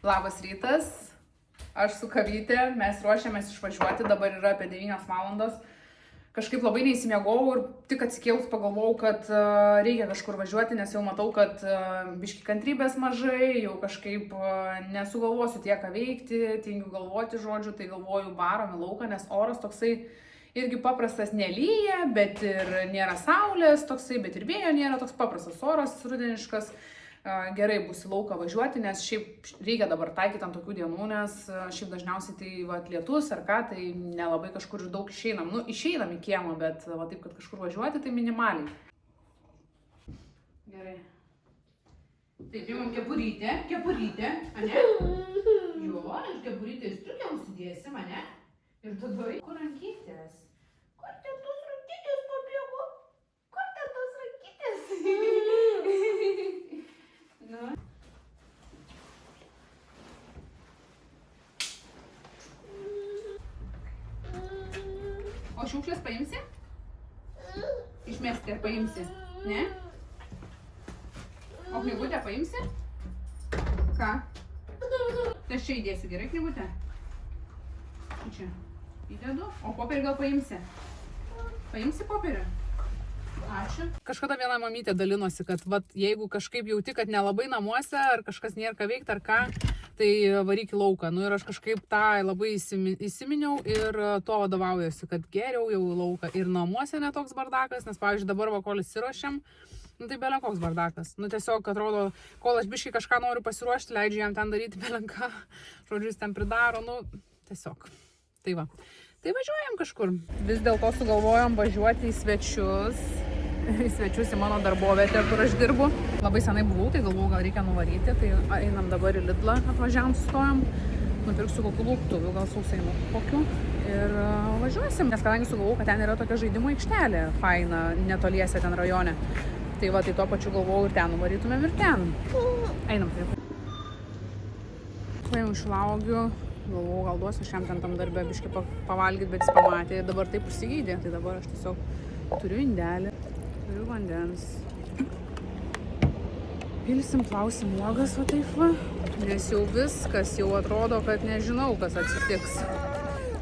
Labas rytas, aš su Kavytė, mes ruošiamės išvažiuoti, dabar yra apie 9 valandos. Kažkaip labai neįsimiegojau ir tik atsikėlus pagalvojau, kad reikia kažkur važiuoti, nes jau matau, kad biški kantrybės mažai, jau kažkaip nesugalvosiu tiek ką veikti, tingiu galvoti žodžiu, tai galvoju varom į lauką, nes oras toksai irgi paprastas, nelyja, bet ir nėra saulės toksai, bet ir vėjo nėra, toks paprastas oras rudeniškas. Gerai bus į lauką važiuoti, nes šiaip reikia dabar taikyti ant tokių dienų, nes šiaip dažniausiai tai lietus ar ką, tai nelabai kažkur ir daug išeinam. Nu, išeinam į kiemą, bet taip, kad kažkur važiuoti, tai minimaliai. Gerai. Taip, imam kepurytę, ane? Jo, ir kepurytę striukę užsidėsim, ane? Ir tada, kur rankytės? Kur ten tos rankytės pabėgo? Kur ten tos rankytės? Nu. O šiukšlės paimsi? Išmesti ar paimsi? Ne? O knygutę paimsi? Ką? Tai aš čia įdėsiu, gerai knygutę? Čia įdedu. O popierį gal paimsi? Paimsi popierį? Ačiū. Kažkada viena mamytė dalinosi, kad jeigu kažkaip jauti, kad nelabai namuose, ar kažkas nėra ką veikti, ar ką, tai varyk į lauką. Nu ir aš kažkaip tą labai įsiminiau ir to vadovaujuosi, kad geriau jau į lauką. Ir namuose netoks bardakas, nes, pavyzdžiui, dabar kol įsiruošiam, nu tai belenkoks bardakas. Nu tiesiog atrodo, kol aš biškai kažką noriu pasiruošti, leidžiu jam ten daryti belenką, žodžiu, jis ten pridaro, nu tiesiog. Tai va. Tai važiuojam kažkur. Vis dėlto sugalvojom važiuoti į svečius į mano darbovietę, kur aš dirbu. Labai senai buvau, tai galvojau, gal reikia nuvaryti, tai einam dabar į Lidlą, atvažiavam, sustojam, nupirksiu kokių lauktuvių, gal sausainų kokių ir važiuosim, nes kadangi sugalvojau, kad ten yra tokia žaidimų aikštelė, faina, netoliese ten rajone. Tai va, tai tuo pačiu galvojau ir ten nuvarytumėm ir ten. Einam taip. Paėmiau šilauogių, galvojau, gal duosiu šiam ten tam darbę biškį pavalgyti, bet jis pamatė ir dabar taip užsigydė, tai dabar aš tiesiog turiu indelį. Turiu vandens. Pilsim, plausim uogas, va taip va. Nes jau viskas, jau atrodo, kad nežinau, kas atsitiks.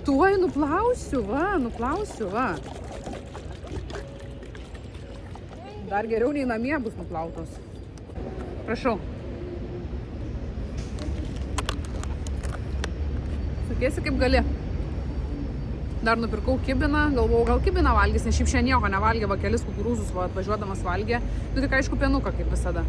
Tuoj nuplausiu, va. Dar geriau nei namie bus nuplautos. Prašau. Sakiesi, kaip gali. Dar nupirkau kibiną, galvojau, gal kibiną valgys, nes šiaip šiandien nieko nevalgė, va kelis kukurūzus atvažiuodamas valgė. Nu tik aišku pienuką, kaip visada.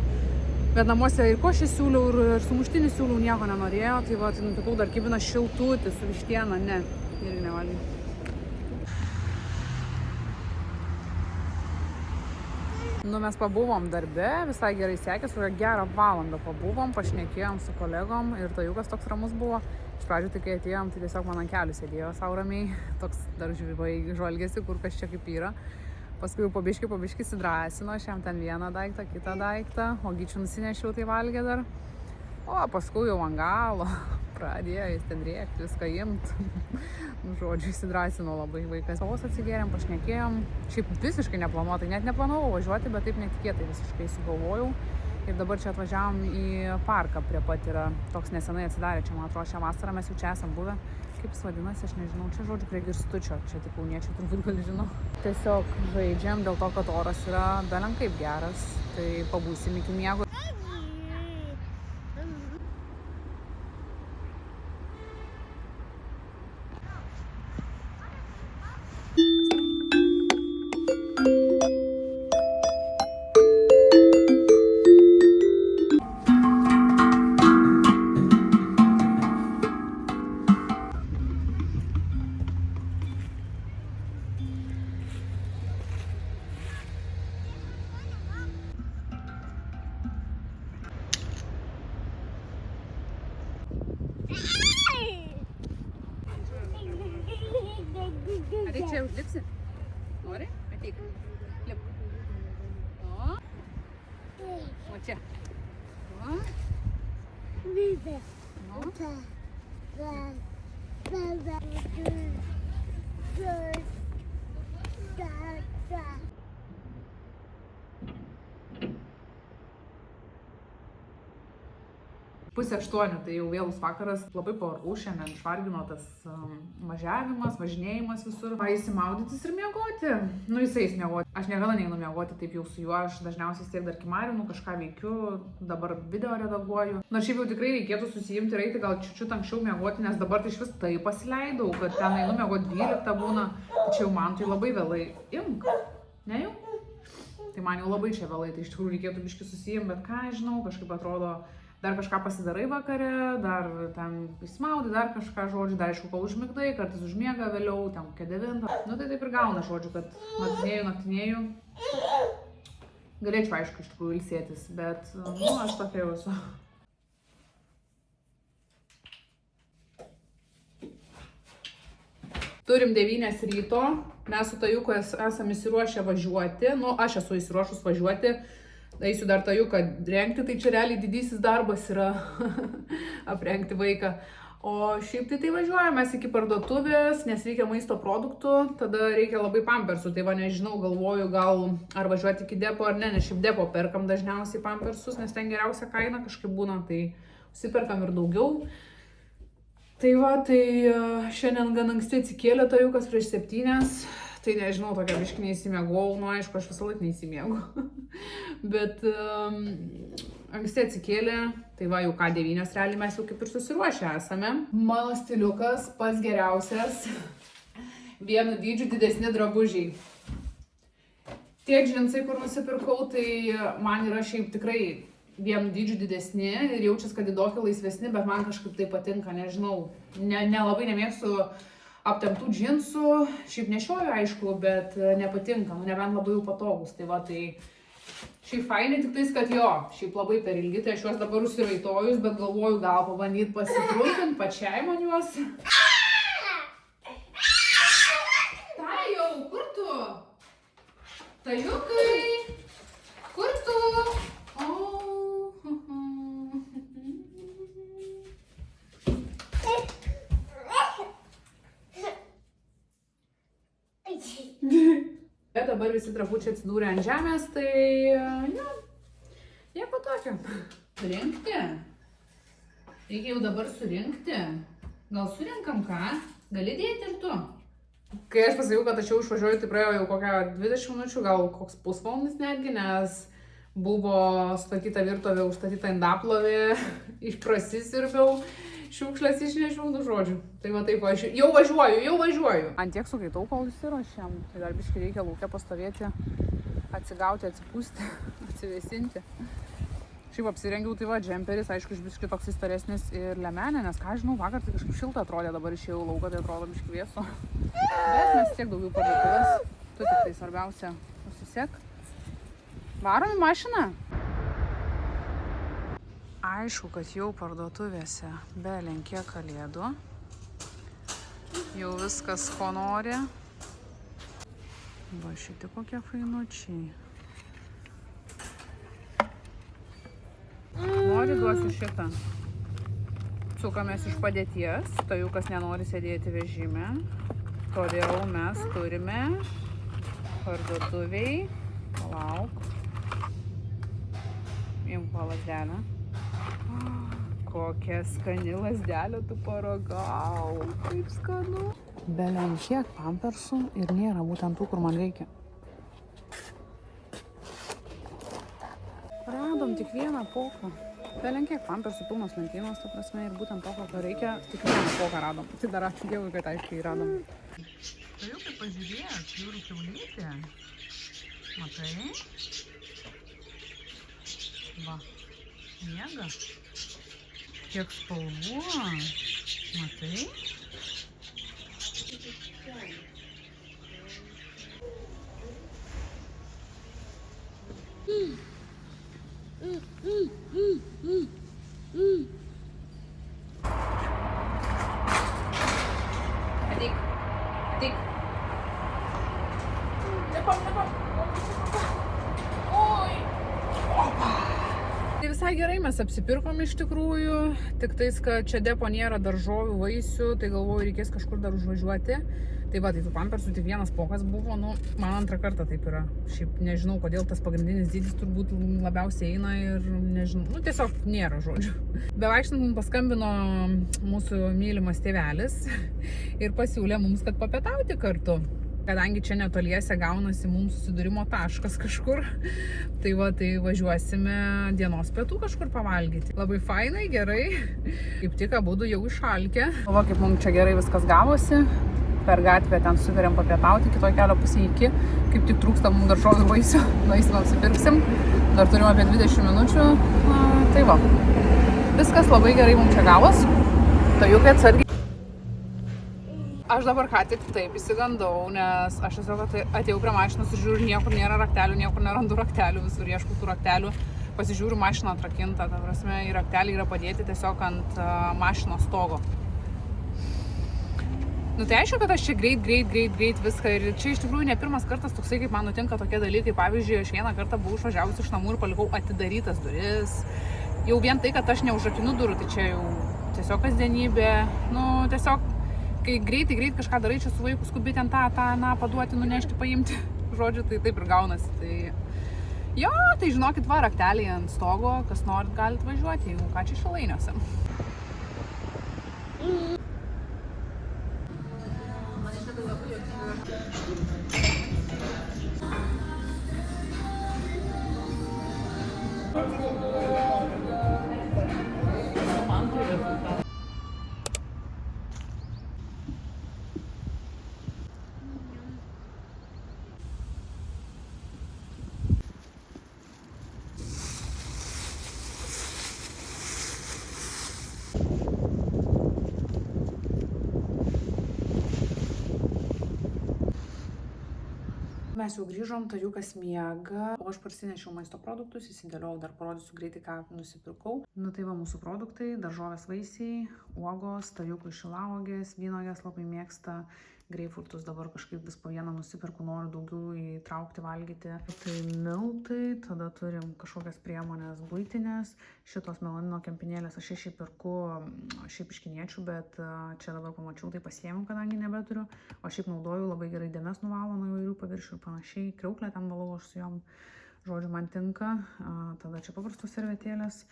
Bet namuose ir košę siūliau, ir sumuštinį siūliau, nieko nenorėjo. Tai va, tai nupirkau dar kibiną šiltutį su vištiena, ne, irgi nevalgė. Nu mes pabuvom darbe, visai gerai sekės, gerą valandą pabuvom, pašnekėjom su kolegom ir tajukas toks ramus buvo. Iš pradžių, tai kai atėjom, tai tiesiog man ant kelių sėdėjo sau ramiai, toks dar žvalgėsi, kur kas čia kaip yra. Paskui jau pabiški įsidrasino, šiam ten vieną daiktą, kitą daiktą, o gyčių nusinešiau, tai valgė dar. O paskui jau ant galo pradėjo jis ten rėkti, viską imt. Žodžiu, įsidrasino labai vaikas. Vos atsigėrėm, pašnekėjom, šiaip visiškai neplanuotai, net neplanavau važiuoti, bet taip netikėtai visiškai sugalvojau. Ir dabar čia atvažiavom į parką prie pat yra, toks nesenai atsidarė, čia man atrodo šią vasarą mes jau čia esam buvę. Kaip jis vadinasi, aš nežinau, čia žodžiu prie Girstučio, čia tik kauniečiai turbūt gal žino. Tiesiog žaidžiam dėl to, kad oras yra belenkaip geras, tai pabūsim iki miego. Ateik čia užlipsi? Nori? Ateik. Lip. O. O čia. O. 7:30, tai jau vėlus vakaras, labai pavargau šiandien, išvargino tas važiavimas, važinėjimas visur. Įsimaudytis ir miegoti. Nu, jisai miegoti. Aš niekada neinu miegoti taip jau su juo, aš dažniausiai tiek dar kimarinu, kažką veikiu, dabar video redaguoju. Nors šiaip jau tikrai reikėtų susijimti ir eiti gal čiučiut anksčiau miegoti, nes dabar tai iš vis taip pasileidau, kad ten einu miegoti 12 būna, tačiau man tai labai vėlai. Imk, ne jau? Tai man jau labai čia vėlai, tai iš tikrųjų reikėtų biškį susijimti, bet ką žinau, kažkaip atrodo, dar kažką pasidarai vakare, dar ten įsmaudi, dar kažką, žodžiu, dar aišku, kol užmigdai, kartais užmiega vėliau, ten kokia 9. Nu tai taip ir gauna, žodžiu, kad naktinėju. Galėčiau, aišku, iš tikrųjų ilsėtis, bet, nu, aš tokia jau esu. Turim 9 ryto, mes su Tajuku esame įsiruošę važiuoti, nu, aš esu įsiruošus važiuoti. Eisiu dar Tajuką rengti, tai čia realiai didysis darbas yra aprengti vaiką. O šiaip tai važiuojame iki parduotuvės, nes reikia maisto produktų, tada reikia labai pampersų. Tai va nežinau, galvoju gal ar važiuoti iki depo ar ne, nes šiaip depo perkam dažniausiai pampersus, nes ten geriausia kaina kažkaip būna, tai užsiperkam ir daugiau. Tai va, tai šiandien gan anksti atsikėlė Tajukas prieš 7. Tai nežinau, tokia biškį neįsimiegau, nu aišku, aš visą laiką neįsimiegu. Bet anksti atsikėlė, tai va jau ką 9 realiai mes jau kaip ir susiruošę esame. Mano stiliukas pats geriausias, vienu dydžiu didesni drabužiai. Tie džinsai, kur nusipirkau, tai man yra šiaip tikrai vienu dydžiu didesni ir jaučias, kad didokai laisvesni, bet man kažkaip tai patinka, nežinau, nelabai nemėgstu aptemptų džinsų, šiaip nešioju aišku, bet nepatinka, nu nebent labai jau patogus, tai va, tai šiaip fainai tik tais, kad jo, šiaip labai per ilgi, tai aš juos dabar užsiraitojus, bet galvoju gal pabandyti pasitrumpinti pačiai man juos. Tajau, kur tu? Tajukai, kur tu? Dabar visi drabučiai atsidūrė ant žemės, tai ne, nieko tokio. Surinkti? Reikia jau dabar surinkti. Gal surinkam ką? Gali dėti ir tu. Kai aš pasakiau, kad aš jau išvažiuoju, tai praėjo jau kokią 20 minučių, gal koks pusvalandis netgi, nes buvo statyta virtuvė, užstatyta indaplovė, prasisirbiau. Šiukšlės išnešiau, nu žodžiu. Tai va taip, aš jau važiuoju. Ant tiek sukaitau, kol įsiruošėm. Tai dar biškai reikia lauke pastovėti, atsigauti, atsipūsti, atsivėsinti. Šiaip apsirengiau, tai va, džemperis, aišku, iš biškai toks įstaresnis ir lemenė, nes ką žinau, vakar tai kažkaip šilta atrodė, dabar išėjau lauką, tai atrodo biškai vėsu. Bet mes tiek daugiau parduotuvės, tu tik tai svarbiausia susisek. Varom į mašiną. Aišku, kad jau parduotuvėse belenkiek kalėdų. Jau viskas, ko nori. Va, šitie kokie fainučiai. Nori, duosiu šitą. Sukamės iš padėties. Tajukas nenori sėdėti vežime. Todėl mes turime parduotuviai. Palauk. Imk lazdelę. Kokia skani lazdelė, tu paragau, kaip skanu. Belenkiek pampersų ir nėra būtent tų, kur man reikia. Radom tik vieną poką. Belenkiek pampersų pilnos lentynos, ta prasme, ir būtent to, ko reikia, tik vieną poką radom. Tai dar ačiū Dievui, kad aiškiai radom. Tai jau kaip pažiūrėk, jūrų kiaulytė. Matai? Va, miega. Kiek spalvų, matai? Ateik. Nepam. Oi. Opa. Tai visai gerai mes apsipirkom iš tikrųjų, tik tais, kad čia depo nėra daržovių, vaisių, tai galvoju, reikės kažkur dar užvažiuoti. Tai va, tai tų pampersų tik vienas pokas buvo, nu, man antrą kartą taip yra. Šiaip nežinau, kodėl tas pagrindinis dydis turbūt labiausiai eina ir nežinau, nu, tiesiog nėra žodžių. Bevaikštant mums paskambino mūsų mylimas tėvelis ir pasiūlė mums, kad papietauti kartu. Kadangi čia netoliese gaunasi mums susidūrimo taškas kažkur, tai va, tai važiuosime dienos pietų kažkur pavalgyti. Labai fainai, gerai, kaip tik abudu jau išalkę. Va, kaip mums čia gerai viskas gavosi. Per gatvę ten sutarėm papietauti, kitoj kelio pusėje iki, kaip tik trūksta mums daržovių ir vaisių, nueisim apsipirksim, dar turim apie 20 minučių, tai va, viskas labai gerai mums čia gavos, tajukai atsargiai. Aš dabar ką tik taip įsigandau, nes aš tiesiog atėjau prie mašinos ir žiūriu, niekur nėra raktelių, niekur nerandu raktelių, visur ieškau tų raktelių, pasižiūriu, mašina atrakinta, ta prasme, ir rakteliai yra padėti tiesiog ant mašinos stogo. Nu tai aišku, kad aš čia greit viską ir čia iš tikrųjų ne pirmas kartas toksai, kaip man nutinka tokie dalykai. Pavyzdžiui, aš vieną kartą buvau išvažiavus iš namų ir palikau atidarytas duris. Jau vien tai, kad aš neužrakinu durų, tai čia jau tiesiog kasdienybė. Nu tiesiog, kai greitai kažką darai, čia su vaiku skubi ten tą paduoti, nunešti, paimti. Žodžiu, tai taip ir gaunasi. Tai jo, tai žinokit, va, rakteliai ant stogo, kas norit, galit važiuoti, jeigu ką čia Šilainiuose. Mes jau grįžom, tajukas miega, o aš parsinešiau maisto produktus, įsidėliau, dar parodysiu greitai, ką nusipirkau. Nu tai va, mūsų produktai, daržovės, vaisiai, uogos, tajukui šilauogės, vynuogės labai mėgsta, greipfrutus dabar kažkaip vis po vieną nusipirku, noriu daugiau įtraukti valgyti. Tai miltai, tada turim kažkokias priemonės buitinės, šitos melanino kempinėlės aš šiaip perku, šiaip iš kiniečių, bet čia dabar pamačiau, tai pasiėmiau, kadangi nebeturiu, o šiaip naudoju, labai gerai dėmes nuvalo nuo įvairių paviršių ir panašiai, kriauklę ten valau aš su jom, žodžiu, man tinka, tada čia paprastos servetėlės,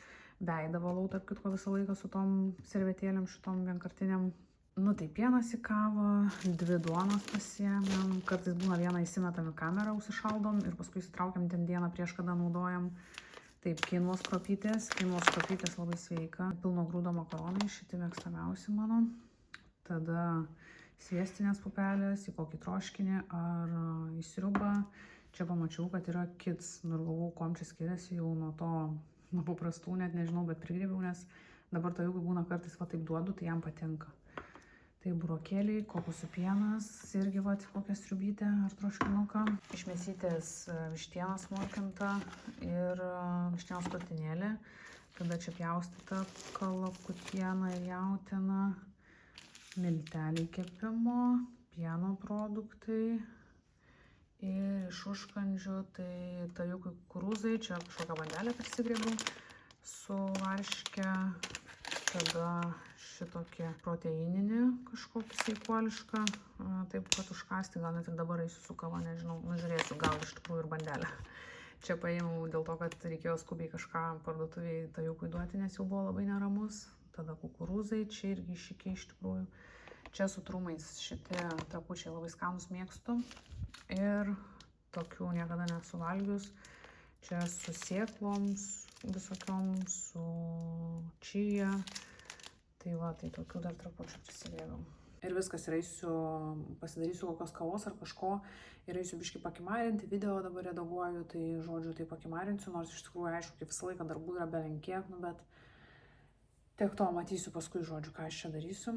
veidą valau, tarp kitko visą laiką su tom servetėlėm, šitom vienkartiniam. Nu tai pienas į kavą, 2 duonos pasiėmėm, kartais būna vieną įsimetam į kamerą, užsišaldom ir paskui įsitraukiam ten dieną prieš kada naudojam. Taip, kinvos kruopytės labai sveika, pilno grūdo makaronai, šitie mėgstamiausi mano. Tada sviestinės pupelės, į kokį troškinį ar į sriubą. Čia pamačiau, kad yra kids, nu ir galvau, kuom čia skiriasi jau nuo to, nuo paprastų, net nežinau, bet prigrėbiau, nes dabar tajukui būna kartais va taip duodu, tai jam patinka. Tai burokėliai, kokosų pienas, irgi va, kokią sriubytę ar troškinuką. Iš mėsytės vištieną smulkinta ir vištienos krūtinėlė. Tada čia pjaustyta kalakutiena ir jautiena, milteliai kepimo, pieno produktai ir iš užkandžių tai tajukui kukurūzai, čia kažkokią bandelę prisigrėbiau su varške. Tada šitokį proteininį kažkokį sveikuolišką, taip pat užkasti, gal net ir dabar eisiu su kava, nežinau, nužiūrėsiu, gal iš tikrųjų ir bandelę. Čia paėmiau dėl to, kad reikėjo skubiai kažką parduotuviai tajukui duoti, nes jau buvo labai neramus. Tada kukurūzai, čia irgi iššykiai iš tikrųjų. Čia su trumais šitie trapučiai labai skanus mėgstu ir tokių niekada nesuvalgius. Čia su sėkloms visokiom, su čija. Tai va, tai tokių dar trapučių prisidėjau. Ir viskas, ir eisiu, pasidarysiu kokios kavos ar kažko, ir eisiu biškį pakimarinti, video dabar redaguoju, tai žodžiu, tai pakimarinsiu, nors iš tikrųjų, aišku, kaip visą laiką darbų yra belenkiek, nu, bet tiek to matysiu paskui, žodžiu, ką aš čia darysiu.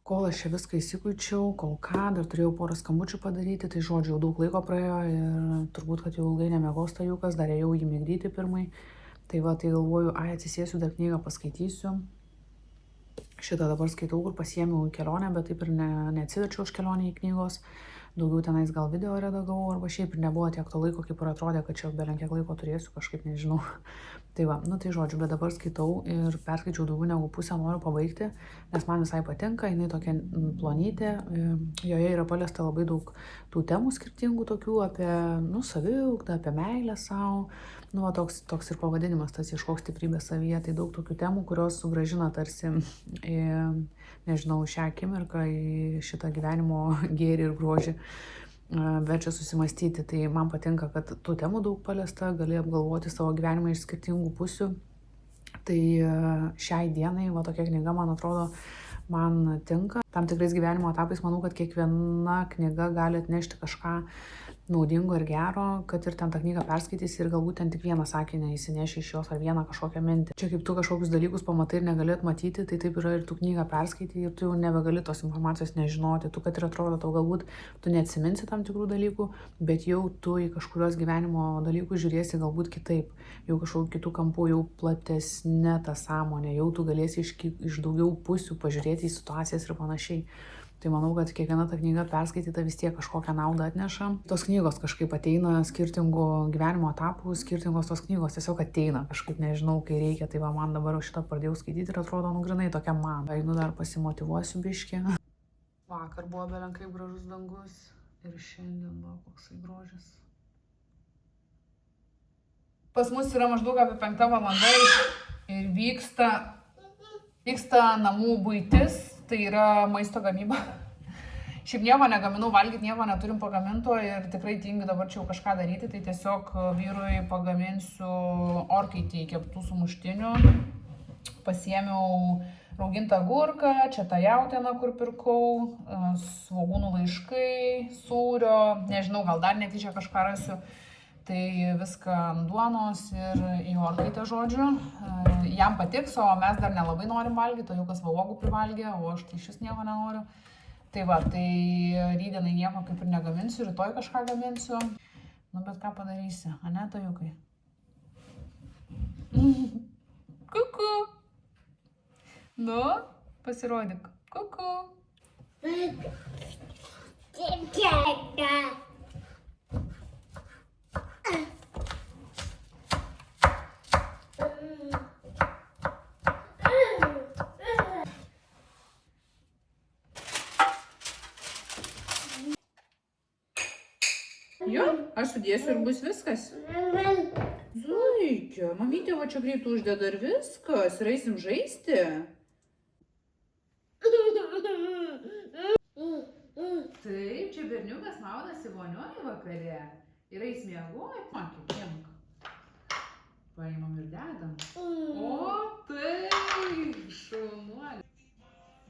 Kol aš čia viską įsikuičiau, kol ką, dar turėjau porą skambučių padaryti, tai žodžiu, jau daug laiko praėjo ir turbūt, kad jau ilgai nemiegos tajukas, dar ėjau jį migdyti pirmai. Tai va, tai galvoju, atsisėsiu dar knygą paskaitysiu. Šitą dabar skaitau, kur pasiėmiau į kelionę, bet taip ir neatsiverčiau už kelionę į knygos. Daugiau tenais gal video redagavau, arba šiaip ir nebuvo tiek to laiko, kaip ir atrodė, kad čia belenkiek laiko turėsiu, kažkaip nežinau. Tai va, nu tai žodžiu, bet dabar skaitau ir perskaičiau daugiau negu pusę, noriu pabaigti, nes man visai patinka, jinai tokia plonytė, joje yra paliesta labai daug tų temų skirtingų tokių apie, nu, saviugdą, apie meilę savo, nu, va, toks ir pavadinimas, tas ieškok stiprybės savyje, tai daug tokių temų, kurios sugrąžina tarsi, nežinau, šią akimirką į šitą gyvenimo gėrį ir grožį. Verčia susimastyti, tai man patinka, kad tų temų daug paliesta, gali apgalvoti savo gyvenimą iš skirtingų pusių. Tai šiai dienai, va tokia knyga, man atrodo, man tinka. Tam tikrais gyvenimo etapais manau, kad kiekviena knyga gali atnešti kažką naudingo ir gero, kad ir ten tą knygą perskaitysi ir galbūt ten tik vieną sakinį įsineši iš jos ar vieną kažkokią mintį. Čia kaip tu kažkokius dalykus pamatai ir negali matyti, tai taip yra ir tu knygą perskaitai ir tu jau nebegali tos informacijos nežinoti. Tu, kad ir atrodo, tau galbūt tu neatsiminsi tam tikrų dalykų, bet jau tu į kažkurios gyvenimo dalykus žiūrėsi galbūt kitaip, jau kažkokiu kitų kampų, jau platesnė ta sąmonė, jau tu galėsi iš daugiau pusių pažiūrėti į situacijas ir panašiai. Tai manau, kad kiekviena ta knyga perskaityta vis tiek kažkokią naudą atneša. Tos knygos kažkaip ateina skirtingų gyvenimo etapų, skirtingos tos knygos tiesiog ateina kažkaip, nežinau, kai reikia. Tai va, man dabar šitą pradėjau skaityti ir atrodo, nu grinai tokia man. Einu dar pasimotyvuosiu biškį. Vakar buvo belenkai gražus dangus ir šiandien buvo koksai grožis. Pas mus yra maždaug apie 5 valanda ir vyksta namų buitis. Tai yra maisto gamyba. Šiaip nieko negaminau valgyti, nieko neturim pagaminto ir tikrai tingiu dabar čia jau kažką daryti, tai tiesiog vyrui pagaminsiu orkaitį keptų sumuštinių. Pasiėmiau raugintą agurką, čia tą jautieną, kur pirkau, svogūnų laiškai, sūrio, nežinau, gal dar netyčia kažką rasiu. Tai viską ant duonos ir į orkaitę, žodžiu. Jam patiks, o mes dar nelabai norim valgyti, o jau kas uogų privalgė, o aš tai šis nieko nenoriu. Tai va, tai rydienai nieko kaip ir negaminsiu, rytoj kažką gaminsiu. Nu, bet ką padarysi, ane, tajukai? Kuku. Nu, pasirodyk. Kuku. Jo, aš sudėsiu ir bus viskas. Zuikio, mamytė va čia greit uždeda ir viskas, ir eisim žaisti. Taip, čia berniukas maunasi vonioj vakare ir eis miegoti. Imk. Paimam ir dedam. O, taip, šaunuolė.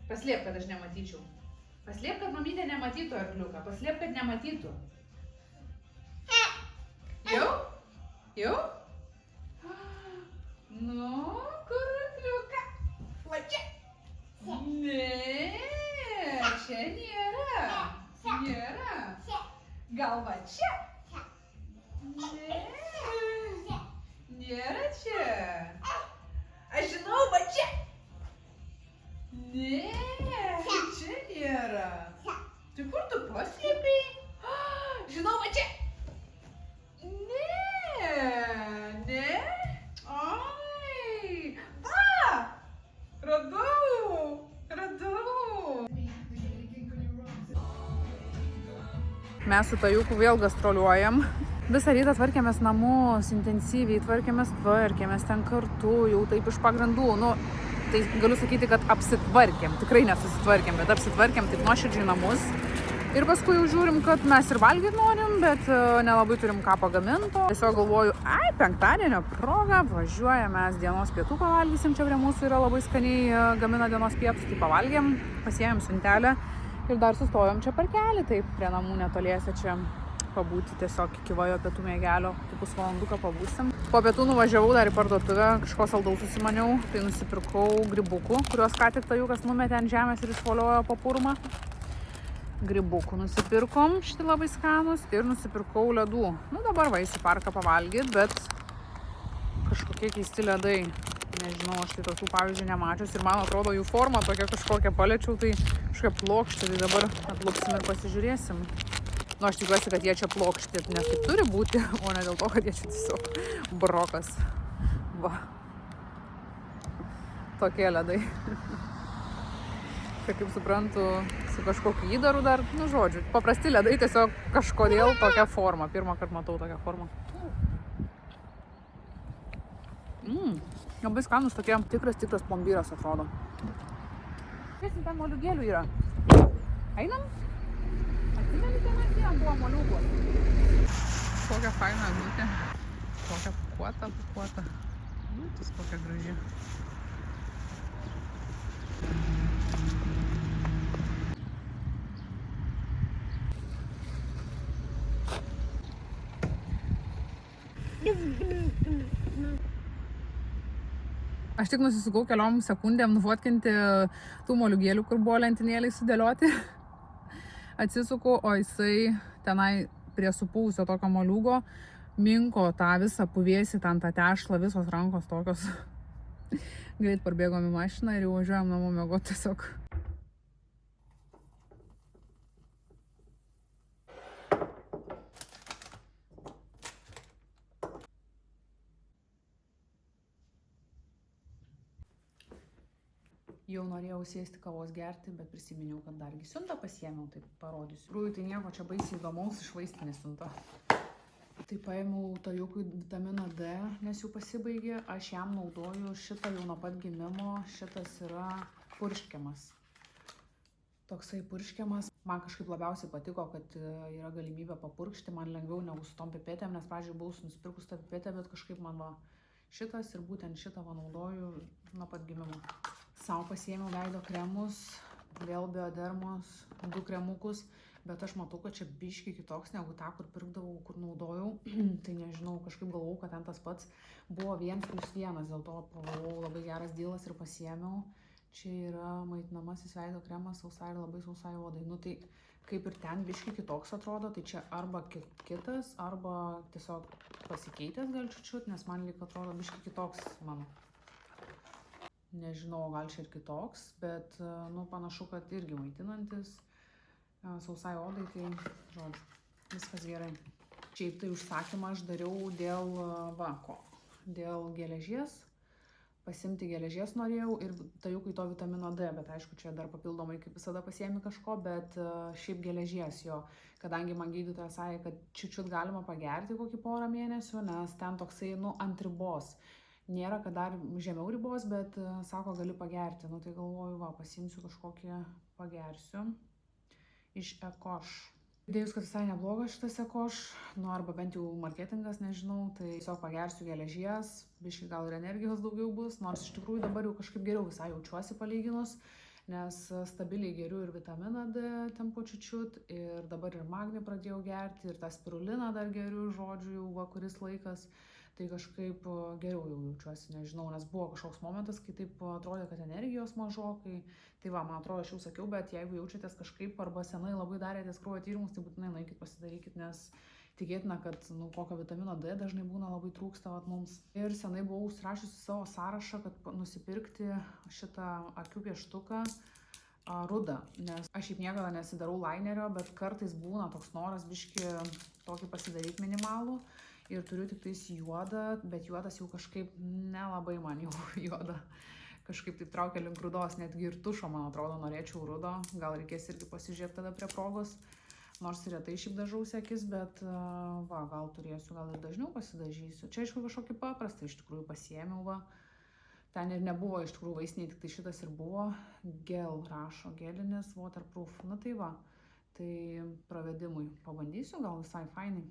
Paslėp, kad aš nematyčiau. Paslėp, kad mamytė nematytų arkliuką. Paslėp, kad nematytų. Jau? Jau? Nu, kur arkliuka? Va čia. Ne, čia nėra. Nėra. Gal va čia? Ne. Nėra čia. Aš žinau, va čia. Ne, čia nėra. Tai kur tu paslėpei? Žinau, va čia. Ne. Ai. Radau. Mes su Tajuku vėl gastroliuojam. Visą rytą tvarkėmės namus, intensyviai tvarkėmės ten kartu, jau taip iš pagrindų. Nu, tai galiu sakyti, kad apsitvarkėm. Tikrai nesusitvarkėm, bet apsitvarkėm taip nuoširdžiai namus. Ir paskui jau žiūrim, kad mes ir valgyti norim, bet nelabai turim ką pagaminto. Tiesiog galvoju, penktadienio proga, važiuojam mes dienos pietų pavalgysim, čia prie mūsų yra labai skaniai gamina dienos pietus, tai pavalgėm, pasiėmėm siuntelę ir dar sustojom čia parkelį, taip prie namų netoliese čia pabūti tiesiog iki vajo pietų mėgelio, tai pusvalanduką pabūsim. Po pietų nuvažiavau dar į parduotuvę, kažko saldaus susimaniau, tai nusipirkau grybukų, kuriuos ką tik Tajukas numetė ant žemės ir išvoliojo po purmą. Grybukų nusipirkom, šitai labai skanus, ir nusipirkau ledų. Nu dabar va, į parką pavalgyti, bet tokie keisti ledai. Nežinau, aš tai tokių pavyzdžių nemačius ir man atrodo jų forma tokia kažkokia paliečiau, tai kažkaip plokštė, tai dabar atlupsim ir pasižiūrėsim. Nu, aš tikiuosi, kad jie čia plokšti, nes taip turi būti, o ne dėl to, kad jie čia tiesiog brokas. Va. Tokie ledai. Kaip suprantu, su kažkokiu įdaru dar, nu žodžiu, paprasti ledai tiesiog kažkodėl tokia forma. Pirmą kartą matau tokią formą. Labai skanus tokie tikras plombyras atrodo. Kas ten moliūgėlių yra? Einam? Atsimeni, ten atėjom, buvo moliūgų. Kokia faina eglutė. Kokia pūkuota. Liūtis kokia graži. Aš tik nusisukau keliom sekundėm nufotkinti tų moliūgėlių, kur buvo lentynėliai sudėlioti. Atsisuku, o jisai tenai prie supūsio tokio moliūgo minko tą visą puvėsį, ten tą tešlą, visos rankos tokios. Greit parbėgom į mašiną ir jau važiuojam namo miegoti tiesiog. Jau norėjau sėsti kavos gerti, bet prisiminiau, kad dargi siuntą pasiėmiau, tai parodysiu. Tikrųjų, tai nieko čia baisiai įdomaus iš vaistinės siunta. Tai paėmiau Tajukui vitaminą D, nes jau pasibaigė. Aš jam naudoju šitą jau nuo pat gimimo. Šitas yra purškiamas. Toksai purškiamas. Man kažkaip labiausiai patiko, kad yra galimybė papurkšti. Man lengviau negu su tom pipetėm, nes pradžioj buvau nusipirkus tą pipetę, bet kažkaip man va šitas ir būtent šitą va naudoju nuo pat gimimo. Sau pasiėmiau veido kremus, vėl Biodermos, 2 kremukus, bet aš matau, kad čia biškiai kitoks negu tą, kur pirkdavau, kur naudojau. Tai nežinau, kažkaip galvau, kad ten tas pats buvo 1+1, dėl to pagalvojau, labai geras dylas ir pasiėmiau. Čia yra maitinamasis veido kremas sausai ir labai sausai odai. Nu tai kaip ir ten biškiai kitoks atrodo, tai čia arba kitas, arba tiesiog pasikeitęs gal čiut, nes man lyg atrodo biškiai kitoks mano. Nežinau, gal čia ir kitoks, bet nu, panašu, kad irgi maitinantis sausai odai, tai žodžiu, viskas gerai. Šiaip tai užsakymą aš dariau dėl geležies, pasimti geležies norėjau ir Tajukui to vitamino D, bet aišku, čia dar papildomai kaip visada pasiemi kažko, bet šiaip geležies jo, kadangi man gydytojas sakė, kad čiut galima pagerti kokį porą mėnesių, nes ten toksai, nu, ant ribos. Nėra, kad dar žemiau ribos, bet sako, gali pagerti. Nu tai galvoju, va, pasiimsiu kažkokį pagersiu iš Ekoš. Dėjus, kad visai neblogas šitas Ekoš, nu arba bent jau marketingas, nežinau, tai tiesiog pagersiu geležies, biškai gal ir energijos daugiau bus, nors iš tikrųjų dabar jau kažkaip geriau visai jaučiuosi palyginus, nes stabiliai geriu ir vitaminą D ten po čiut ir dabar ir magnį pradėjau gerti ir tą spiruliną dar geriu, žodžiu, jau va kuris laikas. Tai kažkaip geriau jau jaučiuosi, nežinau, nes buvo kažkoks momentas, kai taip atrodė, kad energijos mažokai. Tai va, man atrodo, aš jau sakiau, bet jeigu jaučiatės kažkaip arba senai labai darėtės kraujo tyrimus, tai būtinai nueikit pasidarykit, nes tikėtina, kad nu, kokio vitamino D dažnai būna labai trūksta vat, mums. Ir senai buvau užsirašiusi savo sąrašą, kad nusipirkti šitą akių pieštuką rudą, nes aš šiaip niekada nesidarau lainerio, bet kartais būna toks noras biški tokį pasidaryti minimalų. Ir turiu tik tais juodą, bet juodas jau kažkaip nelabai man jau juoda. Kažkaip taip traukia link rudos, netgi ir tušo, man atrodo, norėčiau rudo. Gal reikės irgi pasižiūrėti tada prie progos. Nors retai šiaip dažausi akis, bet va, gal turėsiu, gal ir dažniau pasidažysiu. Čia aišku kažkokį paprastą iš tikrųjų pasiėmiau, va. Ten ir nebuvo iš tikrųjų vaistiniai, tik tai šitas ir buvo. Gel rašo, gelinis, waterproof. Na tai va, tai pravedimui pabandysiu, gal visai fainai.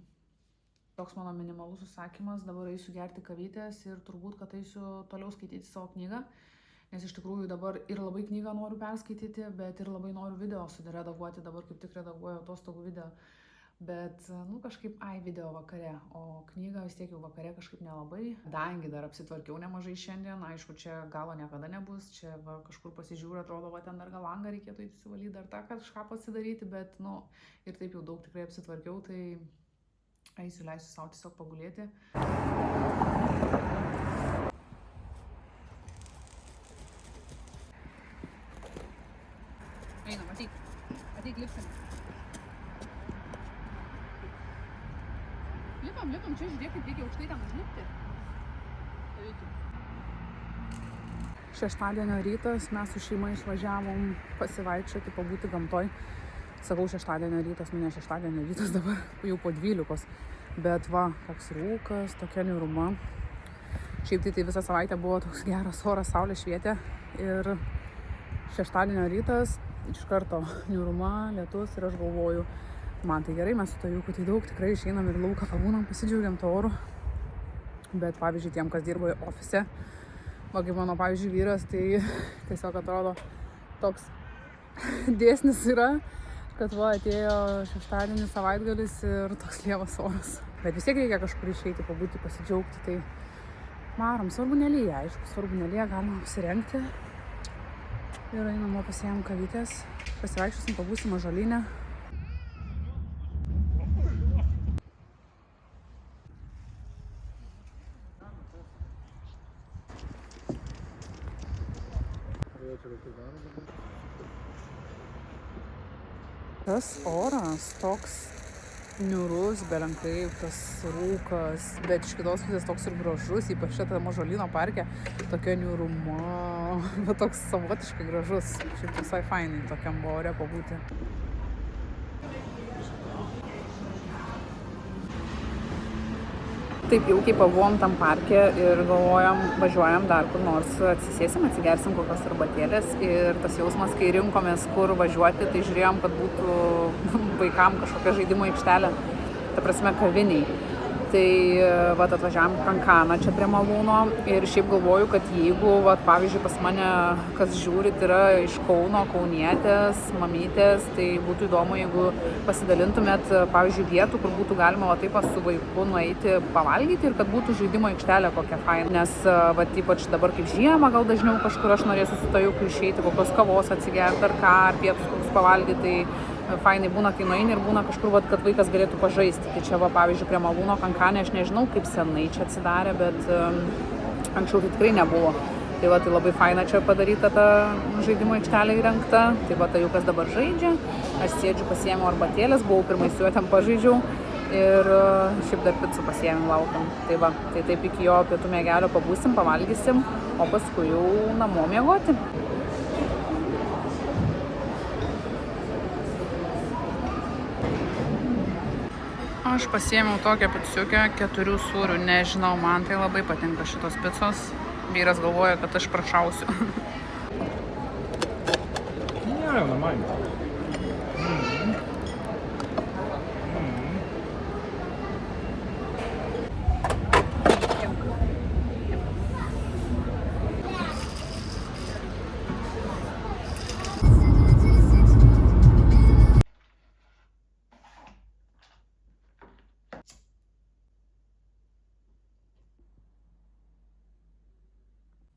Toks mano minimalus užsakymas, dabar eisiu gerti kavytės ir turbūt, kad eisiu toliau skaityti savo knygą, nes iš tikrųjų dabar ir labai knygą noriu perskaityti, bet ir labai noriu video suredaguoti, dabar kaip tik redaguoju atostogų video, bet, nu, kažkaip, video vakare, o knygą vis tiek jau vakare kažkaip nelabai. Kadangi dar apsitvarkiau nemažai šiandien, aišku, čia galo niekada nebus, čia va, kažkur pasižiūriu, atrodo, va, ten dar gal langą reikėtų įsivalyti, dar tą kažką pasidaryti, bet, nu, ir taip jau daug tikrai apsitvarkiau, tai eisiu, leisiu savo tiesiog pagulėti. Ateik, lipsim. Lipam, čia žiūrėk, kaip reikia aukštai ten užlipti. Šeštadienio rytas, mes su šeima išvažiavom pasivaikščioti, pabūti gamtoj. Sakau šeštadienio rytas, ne šeštadienio rytas dabar, jau po 12. Bet va, koks rūkas, tokia niūruma. Šiaip tai visą savaitę buvo toks geras oras, saulė švietė. Ir šeštadienio rytas, iš karto niūruma, lietus ir aš galvoju, man tai gerai, mes su Tajuku tai daug tikrai išeinam ir lauką pabūnam, pasidžiaugiam to oru. Bet pavyzdžiui, tiem, kas dirbo ofise, va kaip mano, pavyzdžiui, vyras, tai tiesiog atrodo toks dėsnis yra, kad va atėjo šeštadienis savaitgalis ir toks lievas oras. Bet vis tiek reikia kažkur išeiti, pabūti, pasidžiaugti, tai varom. Svarbu nelyja, aišku, svarbu nelyja, galima apsirengti. Ir einam pasiėm kavytės, pasivaikščiosim, pabūsim ąžuolyne. Tas oras toks niūrus, belenkaip, tas rūkas, bet iš kitos pusės toks ir gražus, ypač čia tam ąžuolyno parke, tokia niūruma, bet toks savotiškai gražus, šiaip visai fainai tokiam ore pabūti. Taip jaukiai pabuvom tam parke ir galvojam, važiuojam dar kur nors, atsisėsim, atsigersim kokios arbatėlės ir tas jausmas, kai rinkomės kur važiuoti, tai žiūrėjom, kad būtų vaikam kažkokia žaidimo aikštelė, ta prasme kaviniai. Tai vat atvažiavam Kankaną čia prie Malūno ir šiaip galvoju, kad jeigu vat pavyzdžiui pas mane, kas žiūrit, yra iš Kauno, kaunietės, mamytės, tai būtų įdomu, jeigu pasidalintumėt pavyzdžiui vietų, kur būtų galima va taip su vaiku nueiti pavalgyti ir kad būtų žaidimo aikštelė kokia faina. Nes vat ypač dabar kaip žiemą gal dažniau kažkur aš norėsiu su Tajuku išeiti, kokios kavos atsigerti ar ką, ar pietus pavalgyti, tai fainai būna, kai nueini ir būna kažkur, vat, kad vaikas galėtų pažaisti. Tai čia va, pavyzdžiui, prie Malūno Kankanė, aš nežinau, kaip senai čia atsidarė, bet anksčiau tai tikrai nebuvo. Tai va, tai labai faina čia padaryta ta žaidimo aikštelė įrengta. Tai va, Tajukas dabar žaidžia, aš sėdžiu, pasiėmiau arbatėlės, buvau pirmai su juo ten pažaidžiau ir šiaip dar picų pasiėmėm, laukiam. Tai va, tai taip iki jo pietų miegelio pabūsim, pavalgysim, o paskui jau namo miegoti. Aš pasiėmiau tokią piciukę, 4 sūrių, nežinau, man tai labai patinka šitos picos. Vyras galvoja, kad aš prašausiu. Ja, normalnie.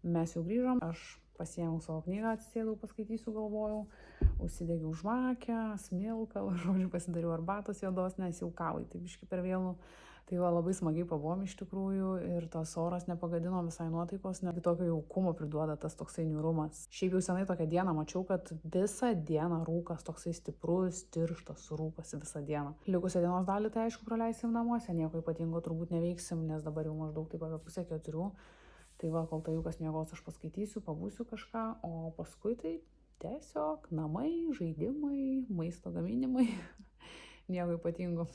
Mes jau grįžom, aš pasiėmiau savo knygą, atsisėdau, paskaitysiu, galvojau, užsidegiau žvakę, smilkalą, žodžiu, pasidariau arbatos juodos, nes jau kavai, tai biškį per vėlų. Tai va, labai smagiai pabuvom iš tikrųjų ir tas oras nepagadino visai nuotaikos, netgi tokio jaukumo priduoda tas toksai niūrumas. Šiaip jau senai tokią dieną mačiau, kad visą dieną rūkas toksai stiprus, tirštas rūkas visą dieną. Likusią dienos dalį tai aišku praleisim namuose, nieko ypatingo turbūt neveiksim, nes dabar jau maždaug taip apie 3:30. Tai va, kol Tajukas miegos, aš paskaitysiu, pabūsiu kažką, o paskui tai tiesiog namai, žaidimai, maisto gaminimai, nieko ypatingo.